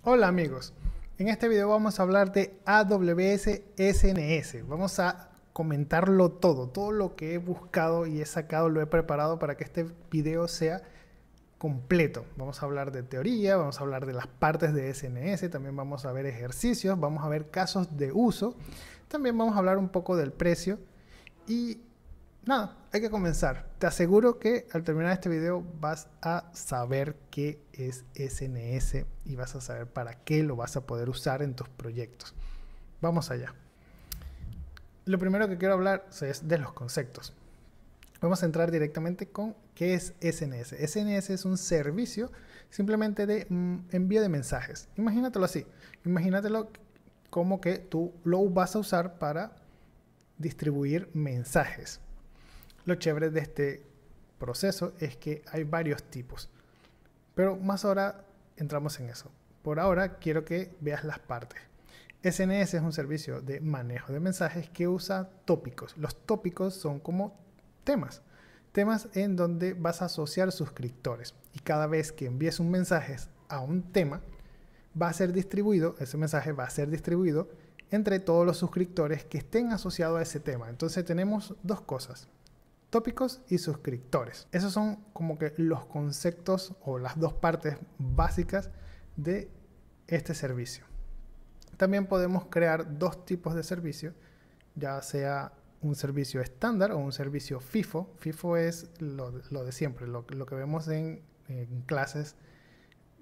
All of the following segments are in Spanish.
Hola amigos, en este video vamos a hablar de AWS SNS. Vamos a comentarlo todo lo que he buscado y he sacado, lo he preparado para que este video sea completo. Vamos a hablar de teoría, vamos a hablar de las partes de SNS, también vamos a ver ejercicios, vamos a ver casos de uso, también vamos a hablar un poco del precio y nada, hay que comenzar. Te aseguro que al terminar este video vas a saber qué es SNS y vas a saber para qué lo vas a poder usar en tus proyectos. Vamos allá. Lo primero que quiero hablar es de los conceptos. Vamos a entrar directamente con qué es SNS. SNS es un servicio simplemente de envío de mensajes. Imagínatelo así. Imagínatelo como que tú lo vas a usar para distribuir mensajes. Lo chévere de este proceso es que hay varios tipos, pero más ahora entramos en eso. Por ahora quiero que veas las partes. SNS es un servicio de manejo de mensajes que usa tópicos. Los tópicos son como temas en donde vas a asociar suscriptores y cada vez que envíes un mensaje a un tema va a ser distribuido, ese mensaje va a ser distribuido entre todos los suscriptores que estén asociados a ese tema. Entonces tenemos dos cosas: tópicos y suscriptores. Esos son como que los conceptos o las dos partes básicas de este servicio. También podemos crear dos tipos de servicio, ya sea un servicio estándar o un servicio FIFO. FIFO es lo de siempre, lo que vemos en clases,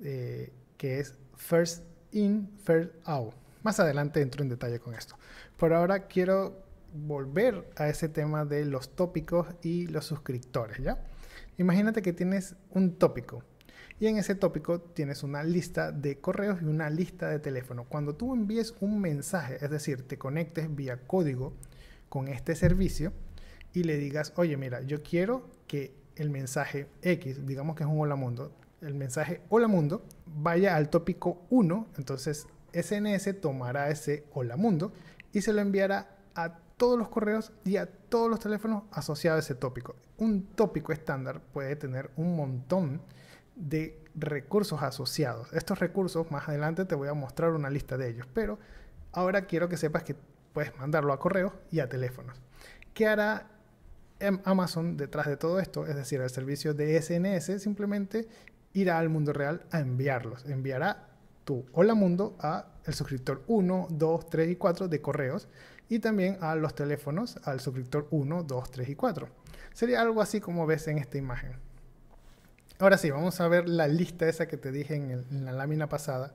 que es First In, First Out. Más adelante entro en detalle con esto. Por ahora quiero volver a ese tema de los tópicos y los suscriptores, ¿ya? Imagínate que tienes un tópico y en ese tópico tienes una lista de correos y una lista de teléfono. Cuando tú envíes un mensaje, es decir, te conectes vía código con este servicio y le digas, oye, mira, yo quiero que el mensaje X, digamos que es un hola mundo, el mensaje hola mundo vaya al tópico 1, entonces SNS tomará ese hola mundo y se lo enviará a todos los correos y a todos los teléfonos asociados a ese tópico. Un tópico estándar puede tener un montón de recursos asociados. Estos recursos, más adelante te voy a mostrar una lista de ellos, pero ahora quiero que sepas que puedes mandarlo a correos y a teléfonos. ¿Qué hará Amazon detrás de todo esto? Es decir, el servicio de SNS simplemente irá al mundo real a enviarlos. Enviará tu hola mundo a el suscriptor 1, 2, 3 y 4 de correos y también a los teléfonos al suscriptor 1, 2, 3 y 4. Sería algo así como ves en esta imagen. Ahora sí, vamos a ver la lista esa que te dije en la lámina pasada,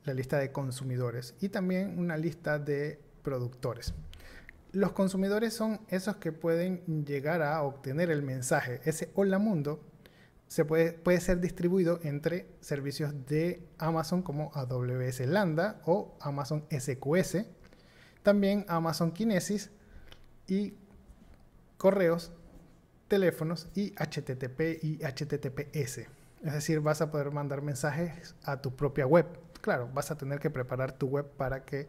la lista de consumidores y también una lista de productores. Los consumidores son esos que pueden llegar a obtener el mensaje. Ese hola mundo puede ser distribuido entre servicios de Amazon como AWS Lambda o Amazon SQS, también Amazon Kinesis y correos, teléfonos y HTTP y HTTPS. Es decir, vas a poder mandar mensajes a tu propia web. Claro, vas a tener que preparar tu web para que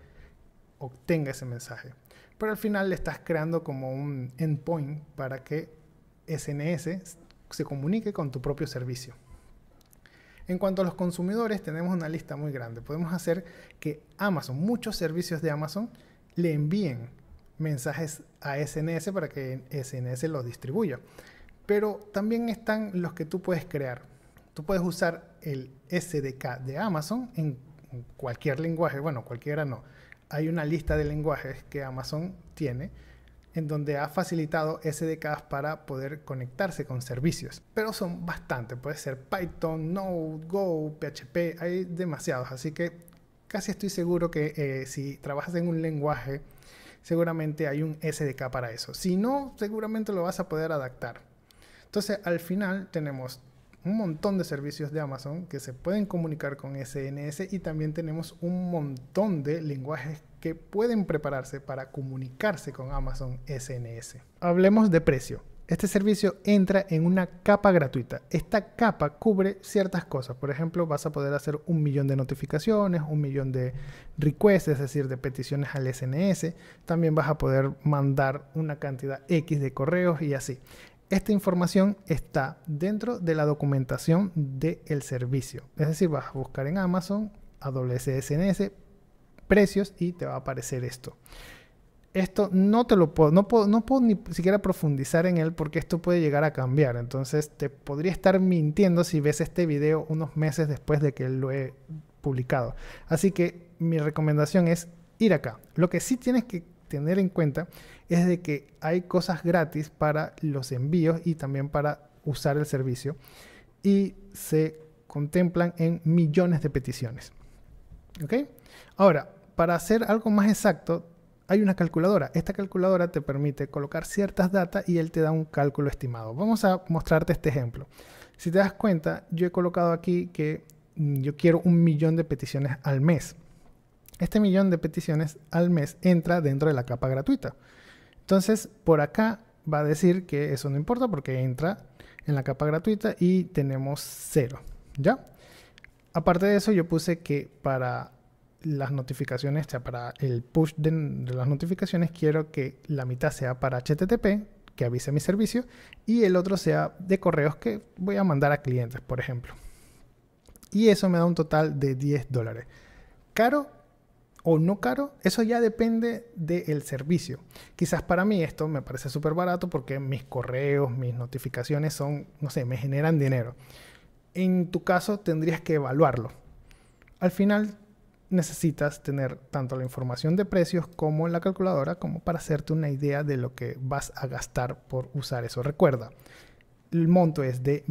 obtenga ese mensaje. Pero al final le estás creando como un endpoint para que SNS se comunique con tu propio servicio. En cuanto a los consumidores, tenemos una lista muy grande. Podemos hacer que Amazon, muchos servicios de Amazon, le envíen mensajes a SNS para que SNS los distribuya. Pero también están los que tú puedes crear. Tú puedes usar el SDK de Amazon en cualquier lenguaje. Bueno, cualquiera no. Hay una lista de lenguajes que Amazon tiene en donde ha facilitado SDKs para poder conectarse con servicios. Pero son bastantes. Puede ser Python, Node, Go, PHP. Hay demasiados. Así que casi estoy seguro que si trabajas en un lenguaje, seguramente hay un SDK para eso. Si no, seguramente lo vas a poder adaptar. Entonces, al final tenemos un montón de servicios de Amazon que se pueden comunicar con SNS y también tenemos un montón de lenguajes que pueden prepararse para comunicarse con Amazon SNS. Hablemos de precio. Este servicio entra en una capa gratuita. Esta capa cubre ciertas cosas. Por ejemplo, vas a poder hacer 1 millón de notificaciones, 1 millón de requests, es decir, de peticiones al SNS. También vas a poder mandar una cantidad X de correos y así. Esta información está dentro de la documentación del servicio. Es decir, vas a buscar en Amazon AWS SNS, precios, y te va a aparecer esto. Esto no te lo puedo, no puedo ni siquiera profundizar en él porque esto puede llegar a cambiar. Entonces te podría estar mintiendo si ves este video unos meses después de que lo he publicado. Así que mi recomendación es ir acá. Lo que sí tienes que tener en cuenta es de que hay cosas gratis para los envíos y también para usar el servicio, y se contemplan en millones de peticiones. ¿Ok? Ahora, para hacer algo más exacto, hay una calculadora. Esta calculadora te permite colocar ciertas datas y él te da un cálculo estimado. Vamos a mostrarte este ejemplo. Si te das cuenta, yo he colocado aquí que yo quiero 1 millón de peticiones al mes. Este 1 millón de peticiones al mes entra dentro de la capa gratuita. Entonces, por acá va a decir que eso no importa porque entra en la capa gratuita y tenemos 0. ¿Ya? Aparte de eso, yo puse que para las notificaciones, o sea, para el push de las notificaciones, quiero que la mitad sea para HTTP, que avise mi servicio, y el otro sea de correos que voy a mandar a clientes, por ejemplo. Y eso me da un total de $10. ¿Caro o no caro? Eso ya depende del servicio. Quizás para mí esto me parece súper barato porque mis correos, mis notificaciones son, no sé, me generan dinero. En tu caso tendrías que evaluarlo. Al final necesitas tener tanto la información de precios como la calculadora como para hacerte una idea de lo que vas a gastar por usar eso. Recuerda, el monto es de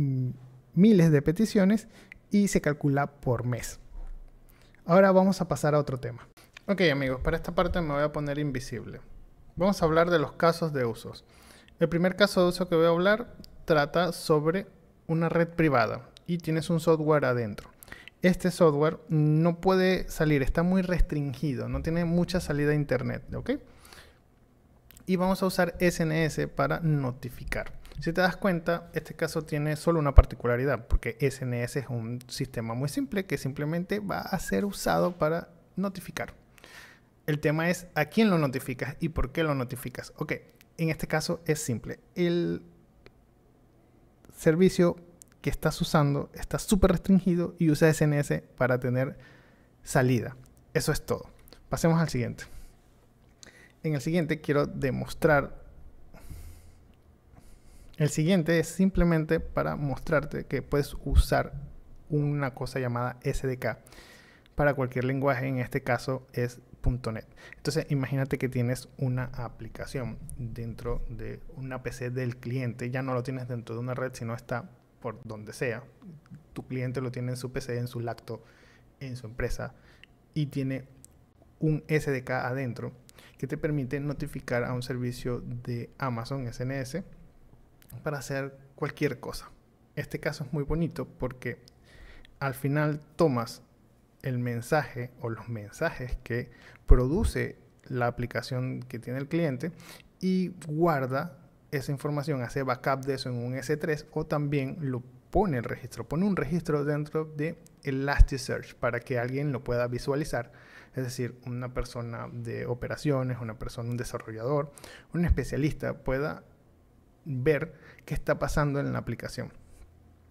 miles de peticiones y se calcula por mes. Ahora vamos a pasar a otro tema. Ok, amigos, para esta parte me voy a poner invisible. Vamos a hablar de los casos de usos. El primer caso de uso que voy a hablar trata sobre una red privada y tienes un software adentro. Este software no puede salir, está muy restringido, no tiene mucha salida a internet, ¿ok? Y vamos a usar SNS para notificar. Si te das cuenta, este caso tiene solo una particularidad, porque SNS es un sistema muy simple que simplemente va a ser usado para notificar. El tema es a quién lo notificas y por qué lo notificas. Ok, en este caso es simple. El servicio que estás usando está súper restringido y usa SNS para tener salida. Eso es todo. Pasemos al siguiente. En el siguiente quiero demostrar. El siguiente es simplemente para mostrarte que puedes usar una cosa llamada SDK para cualquier lenguaje. En este caso es .NET. Entonces imagínate que tienes una aplicación dentro de una PC del cliente. Ya no lo tienes dentro de una red, sino está por donde sea. Tu cliente lo tiene en su PC, en su lacto, en su empresa, y tiene un SDK adentro que te permite notificar a un servicio de Amazon SNS para hacer cualquier cosa. Este caso es muy bonito porque al final tomas el mensaje o los mensajes que produce la aplicación que tiene el cliente y guarda esa información, hace backup de eso en un S3 o también lo pone el registro, pone un registro dentro de Elasticsearch para que alguien lo pueda visualizar. Es decir, una persona de operaciones, una persona, un desarrollador, un especialista pueda ver qué está pasando en la aplicación.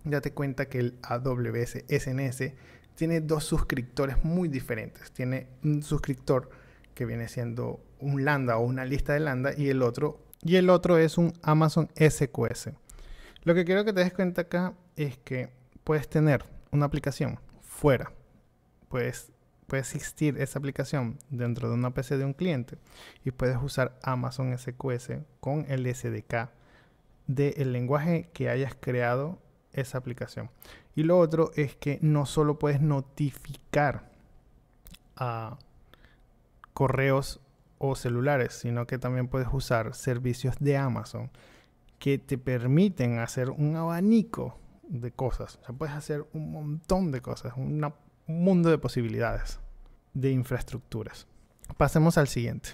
Date cuenta que el AWS SNS tiene dos suscriptores muy diferentes. Tiene un suscriptor que viene siendo un lambda o una lista de lambda y el otro es un Amazon SQS. Lo que quiero que te des cuenta acá es que puedes tener una aplicación fuera. Puede existir esa aplicación dentro de una PC de un cliente y puedes usar Amazon SQS con el SDK del lenguaje que hayas creado esa aplicación. Y lo otro es que no solo puedes notificar a correos o celulares, sino que también puedes usar servicios de Amazon que te permiten hacer un abanico de cosas. O sea, puedes hacer un montón de cosas, un mundo de posibilidades de infraestructuras. Pasemos al siguiente.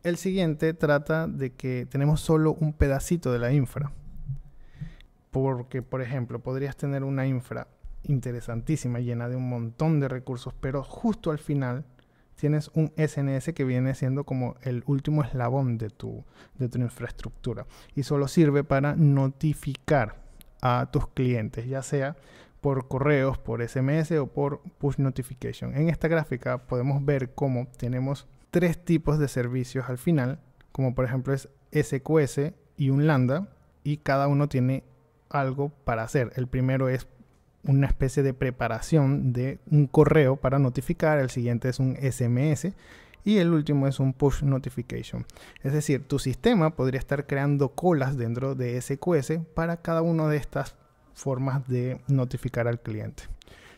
El siguiente trata de que tenemos solo un pedacito de la infra. Porque, por ejemplo, podrías tener una infra interesantísima, llena de un montón de recursos, pero justo al final tienes un SNS que viene siendo como el último eslabón de tu infraestructura y solo sirve para notificar a tus clientes, ya sea por correos, por SMS o por push notification. En esta gráfica podemos ver cómo tenemos tres tipos de servicios al final, como por ejemplo es SQS y un lambda, y cada uno tiene algo para hacer. El primero es una especie de preparación de un correo para notificar, el siguiente es un SMS y el último es un push notification. Es decir, tu sistema podría estar creando colas dentro de SQS para cada una de estas formas de notificar al cliente.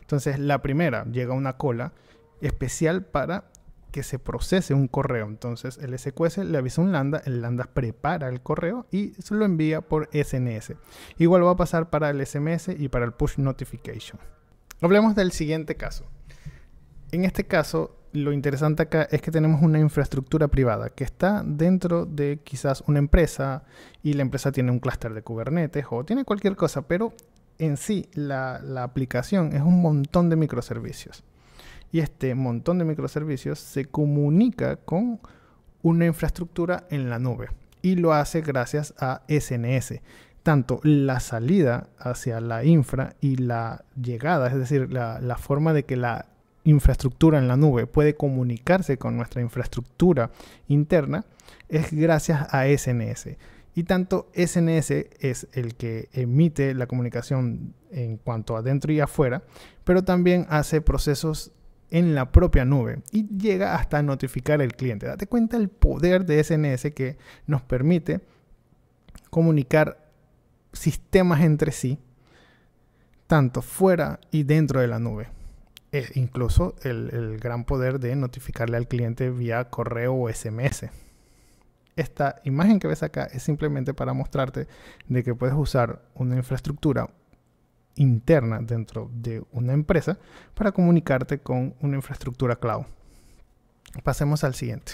Entonces, la primera, llega una cola especial para que se procese un correo. Entonces, el SQS le avisa a un lambda, el lambda prepara el correo y se lo envía por SNS. Igual va a pasar para el SMS y para el push notification. Hablemos del siguiente caso. En este caso, lo interesante acá es que tenemos una infraestructura privada que está dentro de quizás una empresa y la empresa tiene un clúster de Kubernetes o tiene cualquier cosa, pero en sí la aplicación es un montón de microservicios. Y este montón de microservicios se comunica con una infraestructura en la nube y lo hace gracias a SNS. Tanto la salida hacia la infra y la llegada, es decir, la forma de que la infraestructura en la nube puede comunicarse con nuestra infraestructura interna es gracias a SNS. Y tanto SNS es el que emite la comunicación en cuanto a dentro y afuera, pero también hace procesos en la propia nube y llega hasta notificar al cliente. Date cuenta el poder de SNS que nos permite comunicar sistemas entre sí, tanto fuera y dentro de la nube. Es incluso el gran poder de notificarle al cliente vía correo o SMS. Esta imagen que ves acá es simplemente para mostrarte de que puedes usar una infraestructura interna dentro de una empresa para comunicarte con una infraestructura cloud. Pasemos al siguiente.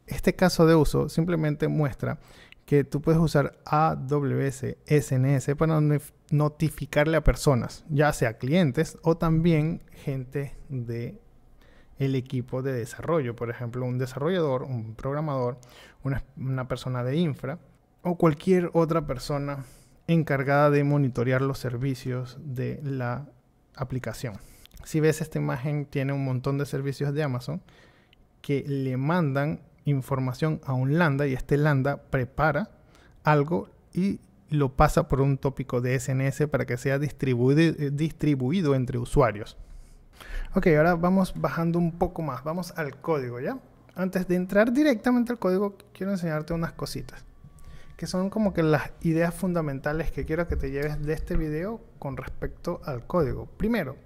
Este caso de uso simplemente muestra que tú puedes usar AWS SNS para notificarle a personas, ya sea clientes o también gente del equipo de desarrollo, por ejemplo, un desarrollador, un programador, una persona de infra o cualquier otra persona encargada de monitorear los servicios de la aplicación. Si ves esta imagen, tiene un montón de servicios de Amazon que le mandan información a un lambda y este lambda prepara algo y lo pasa por un tópico de SNS para que sea distribuido entre usuarios. Ok, ahora vamos bajando un poco más. Vamos al código, ¿ya? Antes de entrar directamente al código, quiero enseñarte unas cositas que son como que las ideas fundamentales que quiero que te lleves de este video con respecto al código. Primero,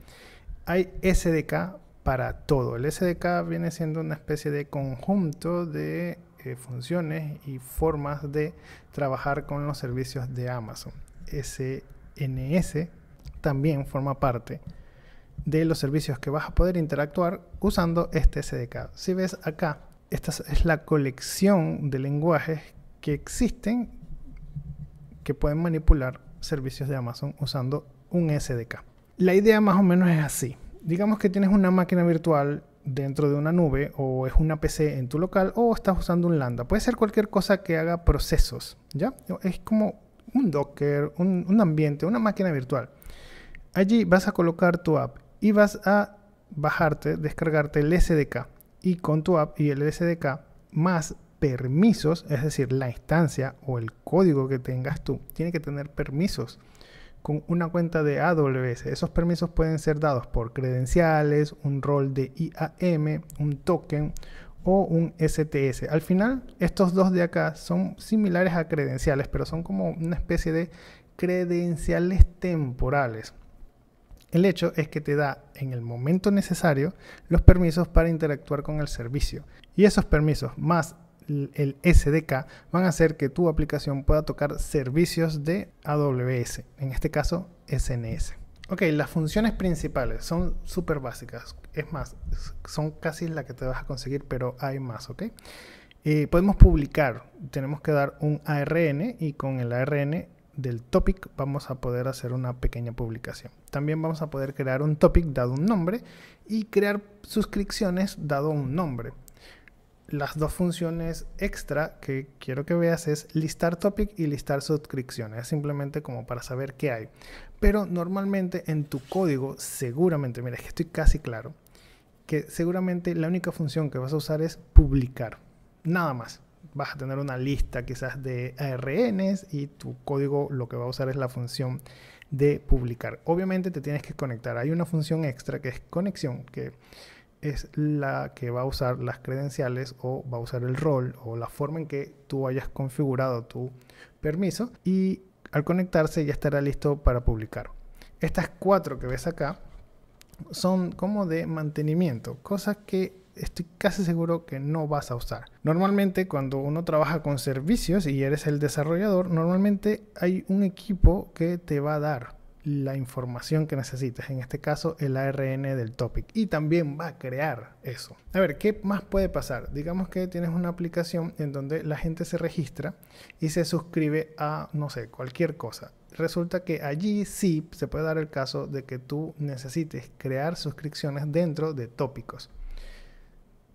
hay SDK para todo. El SDK viene siendo una especie de conjunto de funciones y formas de trabajar con los servicios de Amazon. SNS también forma parte de los servicios que vas a poder interactuar usando este SDK. Si ves acá, esta es la colección de lenguajes que existen que pueden manipular servicios de Amazon usando un SDK. La idea más o menos es así. Digamos que tienes una máquina virtual dentro de una nube o es una PC en tu local o estás usando un lambda. Puede ser cualquier cosa que haga procesos, ¿ya? Es como un Docker, un ambiente, una máquina virtual. Allí vas a colocar tu app y vas a descargarte el SDK y con tu app y el SDK más permisos, es decir, la instancia o el código que tengas tú, tiene que tener permisos con una cuenta de AWS. Esos permisos pueden ser dados por credenciales, un rol de IAM, un token o un STS. Al final, estos dos de acá son similares a credenciales, pero son como una especie de credenciales temporales. El hecho es que te da en el momento necesario los permisos para interactuar con el servicio. Y esos permisos más el SDK van a hacer que tu aplicación pueda tocar servicios de AWS, en este caso SNS. Ok, las funciones principales son súper básicas. Es más, son casi las que te vas a conseguir, pero hay más, ¿ok? Podemos publicar, tenemos que dar un ARN y con el ARN del topic vamos a poder hacer una pequeña publicación. También vamos a poder crear un topic dado un nombre y crear suscripciones dado un nombre. las dos funciones extra que quiero que veas es listar topic y listar suscripciones. Es simplemente como para saber qué hay. Pero normalmente en tu código, seguramente, mira, es que estoy casi claro, que seguramente la única función que vas a usar es publicar. Nada más. Vas a tener una lista quizás de ARNs y tu código lo que va a usar es la función de publicar. Obviamente te tienes que conectar. Hay una función extra que es conexión, que es la que va a usar las credenciales o va a usar el rol o la forma en que tú hayas configurado tu permiso, y al conectarse ya estará listo para publicar. Estas 4 que ves acá son como de mantenimiento, cosas que estoy casi seguro que no vas a usar. Normalmente cuando uno trabaja con servicios y eres el desarrollador, normalmente hay un equipo que te va a dar la información que necesitas, en este caso el ARN del topic, y también va a crear eso. A ver, ¿qué más puede pasar? Digamos que tienes una aplicación en donde la gente se registra y se suscribe a, no sé, cualquier cosa. Resulta que allí sí se puede dar el caso de que tú necesites crear suscripciones dentro de tópicos.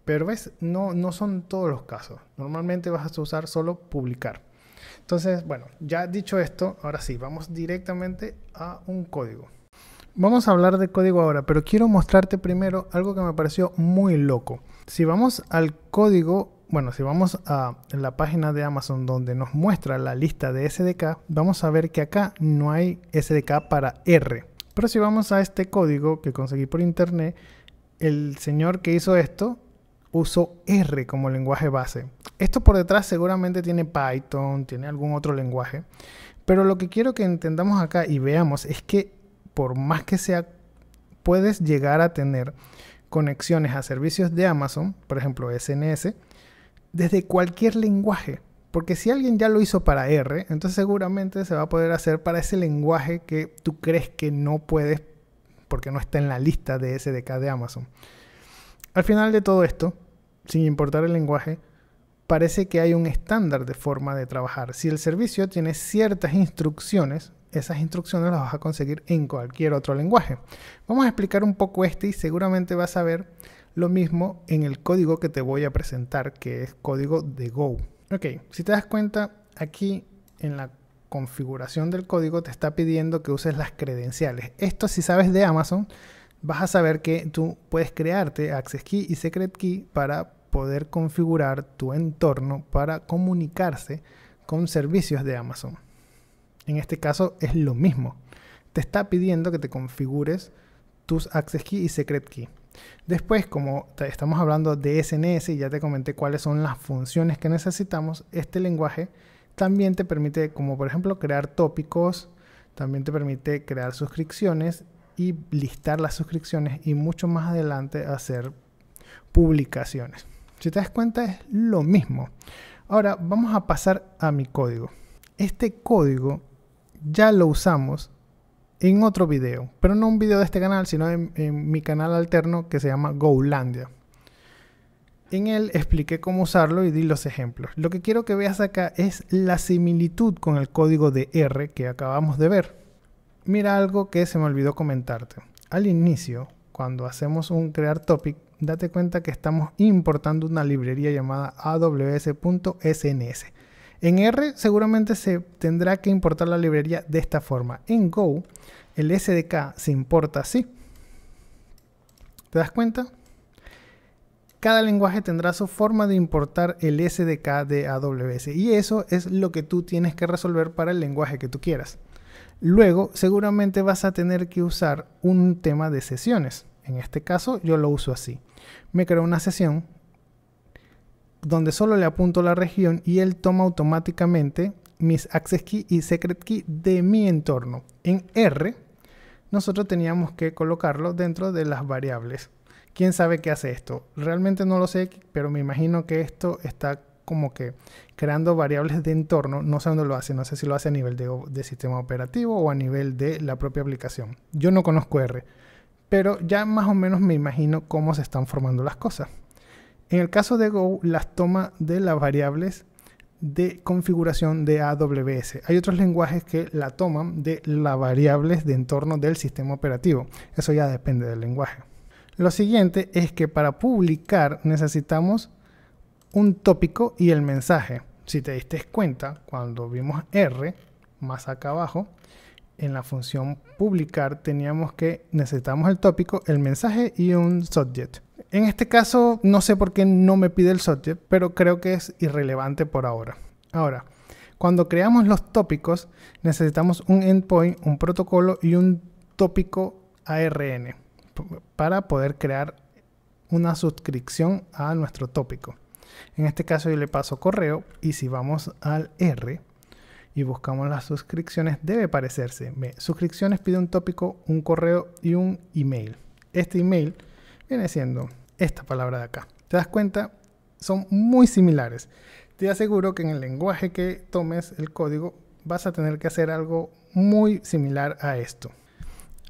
Pero ves, no son todos los casos. Normalmente vas a usar solo publicar. Entonces, bueno, ya dicho esto, ahora sí, vamos directamente a un código. Vamos a hablar de código ahora, pero quiero mostrarte primero algo que me pareció muy loco. Si vamos al código, bueno, si vamos a la página de Amazon donde nos muestra la lista de SDK, vamos a ver que acá no hay SDK para R. Pero si vamos a este código que conseguí por internet, el señor que hizo esto usó R como lenguaje base. Esto por detrás seguramente tiene Python, tiene algún otro lenguaje, pero lo que quiero que entendamos acá y veamos es que por más que sea, puedes llegar a tener conexiones a servicios de Amazon, por ejemplo SNS, desde cualquier lenguaje. Porque si alguien ya lo hizo para R, entonces seguramente se va a poder hacer para ese lenguaje que tú crees que no puedes porque no está en la lista de SDK de Amazon. Al final de todo esto, sin importar el lenguaje, parece que hay un estándar de forma de trabajar. Si el servicio tiene ciertas instrucciones, esas instrucciones las vas a conseguir en cualquier otro lenguaje. Vamos a explicar un poco y seguramente vas a ver lo mismo en el código que te voy a presentar, que es código de Go. Ok, si te das cuenta, aquí en la configuración del código te está pidiendo que uses las credenciales. Esto, si sabes de Amazon, vas a saber que tú puedes crearte Access Key y Secret Key para poder configurar tu entorno para comunicarse con servicios de Amazon. En este caso es lo mismo. Te está pidiendo que te configures tus Access Key y Secret Key. Después, como estamos hablando de SNS y ya te comenté cuáles son las funciones que necesitamos, este lenguaje también te permite, como por ejemplo, crear tópicos, también te permite crear suscripciones y listar las suscripciones y mucho más adelante hacer publicaciones. Si te das cuenta es lo mismo. Ahora vamos a pasar a mi código. Este código ya lo usamos en otro video, pero no un video de este canal, sino en mi canal alterno que se llama Golandia. En él expliqué cómo usarlo y di los ejemplos. Lo que quiero que veas acá es la similitud con el código de R que acabamos de ver. Mira algo que se me olvidó comentarte. Al inicio, cuando hacemos un crear topic, date cuenta que estamos importando una librería llamada aws.sns. En R seguramente se tendrá que importar la librería de esta forma. En Go, el SDK se importa así. ¿Te das cuenta? Cada lenguaje tendrá su forma de importar el SDK de AWS y eso es lo que tú tienes que resolver para el lenguaje que tú quieras. Luego, seguramente vas a tener que usar un tema de sesiones. En este caso, yo lo uso así. Me creo una sesión donde solo le apunto la región y él toma automáticamente mis Access Key y Secret Key de mi entorno. En R, nosotros teníamos que colocarlo dentro de las variables. ¿Quién sabe qué hace esto? Realmente no lo sé, pero me imagino que esto está como que creando variables de entorno. No sé dónde lo hace, no sé si lo hace a nivel de sistema operativo o a nivel de la propia aplicación. Yo no conozco R, pero ya más o menos me imagino cómo se están formando las cosas. En el caso de Go, las toma de las variables de configuración de AWS. Hay otros lenguajes que la toman de las variables de entorno del sistema operativo. Eso ya depende del lenguaje. Lo siguiente es que para publicar necesitamos un tópico y el mensaje. Si te diste cuenta, cuando vimos R, más acá abajo, en la función publicar necesitamos el tópico, el mensaje y un subject. En este caso no sé por qué no me pide el subject, pero creo que es irrelevante por ahora. Ahora, cuando creamos los tópicos necesitamos un endpoint, un protocolo y un tópico ARN para poder crear una suscripción a nuestro tópico. En este caso yo le paso correo y si vamos al R y buscamos las suscripciones, debe parecerse. Suscripciones pide un tópico, un correo y un email. Este email viene siendo esta palabra de acá. ¿Te das cuenta? Son muy similares. Te aseguro que en el lenguaje que tomes el código vas a tener que hacer algo muy similar a esto.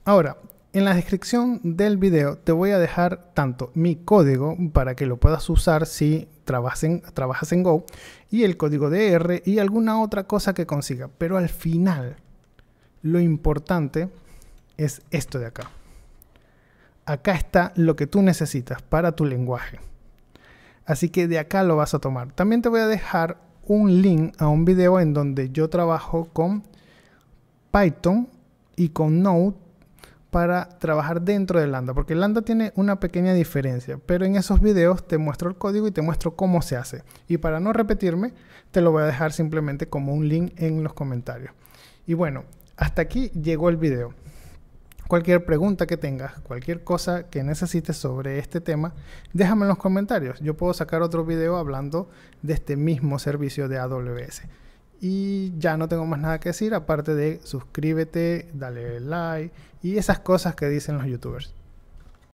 Ahora, en la descripción del video te voy a dejar tanto mi código para que lo puedas usar si trabajas en Go y el código de R y alguna otra cosa que consiga. Pero al final, lo importante es esto de acá. Acá está lo que tú necesitas para tu lenguaje. Así que de acá lo vas a tomar. También te voy a dejar un link a un video en donde yo trabajo con Python y con Node para trabajar dentro de Lambda, porque Lambda tiene una pequeña diferencia, pero en esos videos te muestro el código y te muestro cómo se hace. Y para no repetirme, te lo voy a dejar simplemente como un link en los comentarios. Y bueno, hasta aquí llegó el video. Cualquier pregunta que tengas, cualquier cosa que necesites sobre este tema, déjame en los comentarios. Yo puedo sacar otro video hablando de este mismo servicio de AWS. Y ya no tengo más nada que decir, aparte de suscríbete, dale like y esas cosas que dicen los youtubers.